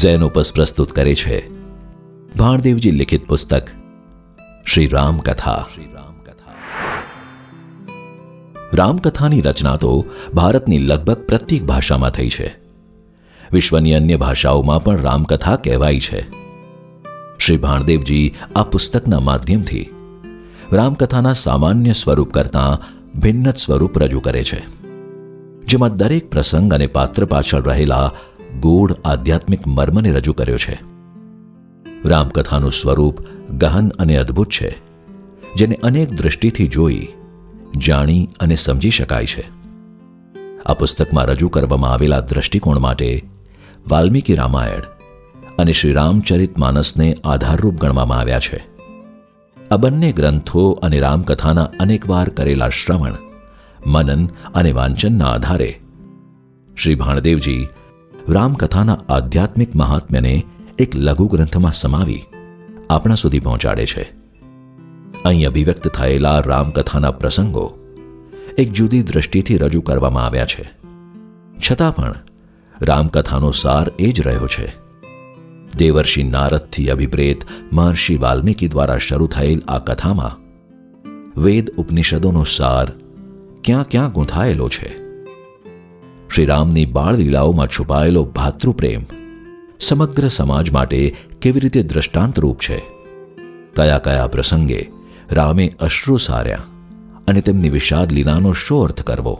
Xenopus પ્રસ્તુત કરે છે ભાણદેવજી લિખિત પુસ્તક શ્રી રામકથા. રામકથાની રચના તો ભારતની લગભગ પ્રત્યેક ભાષામાં થઈ છે. વિશ્વની અન્ય ભાષાઓમાં પણ રામકથા કહેવાય છે. શ્રી ભાણદેવજી આ પુસ્તકના માધ્યમથી રામકથાના સામાન્ય સ્વરૂપ કરતાં ભિન્ન સ્વરૂપ રજૂ કરે છે, જેમાં દરેક પ્રસંગ અને પાત્ર પાછળ રહેલા ગૂઢ આધ્યાત્મિક મર્મને રજૂ કર્યો છે. રામકથાનું સ્વરૂપ ગહન અને અદ્ભુત છે, જેને અનેક દૃષ્ટિથી જોઈ, જાણી અને સમજી શકાય છે. આ પુસ્તકમાં રજૂ કરવામાં આવેલા દૃષ્ટિકોણ માટે વાલ્મીકી રામાયણ અને શ્રી રામચરિત માનસને આધારરૂપ ગણવામાં આવ્યા છે. આ બંને ગ્રંથો અને રામકથાના અનેકવાર કરેલા શ્રવણ, મનન અને વાંચનના આધારે શ્રી ભાણદેવજી રામકથાના આધ્યાત્મિક મહાત્મ્યને એક લઘુ ગ્રંથમાં સમાવી આપણા સુધી પહોંચાડે છે. અહીં અભિવ્યક્ત થયેલા રામકથાના પ્રસંગો એક જુદી દૃષ્ટિથી રજૂ કરવામાં આવ્યા છે, છતાં પણ રામકથાનો સાર એ જ રહ્યો છે. દેવર્ષિ નારદથી અભિપ્રેત મહર્ષિ વાલ્મીકી દ્વારા શરૂ થયેલ આ કથામાં વેદ ઉપનિષદોનો સાર ક્યાં ક્યાં ગૂંથાયેલો છે. શ્રીરામની બાળલીલાઓમાં છુપાયેલો ભાતૃપ્રેમ સમગ્ર સમાજ માટે કેવી રીતે દ્રષ્ટાંતરૂપ છે. કયા કયા પ્રસંગે રામે અશ્રુ સાર્યા અને તેમની વિષાદ લીલાનો શો અર્થ કરવો.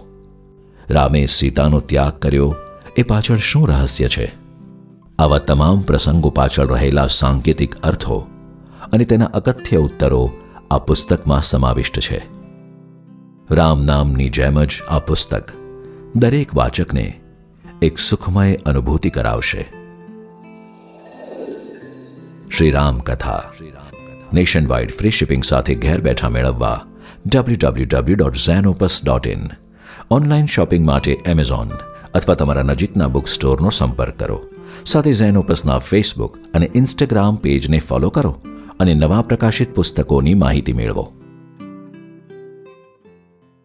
રામે સીતાનો ત્યાગ કર્યો એ પાછળ શું રહસ્ય છે. આવા તમામ પ્રસંગો પાછળ રહેલા સાંકેતિક અર્થો અને તેના અકથ્ય ઉત્તરો આ પુસ્તકમાં સમાવિષ્ટ છે. રામ નામની જેમ જ આ પુસ્તક દરેક વાચકને એક સુખમય અનુભૂતિ કરાવશે. Shri Ramkatha nation wide free shipping સાથે ઘેર બેઠા મેળવવા www.zenopus.in. ઓનલાઈન શોપિંગ માટે એમેઝોન અથવા તમારા નજીકના બુક સ્ટોરનો સંપર્ક કરો. સાથે ઝેનોપસના ફેસબુક અને ઇન્સ્ટાગ્રામ પેજને ફોલો કરો અને નવા પ્રકાશિત પુસ્તકોની માહિતી મેળવો.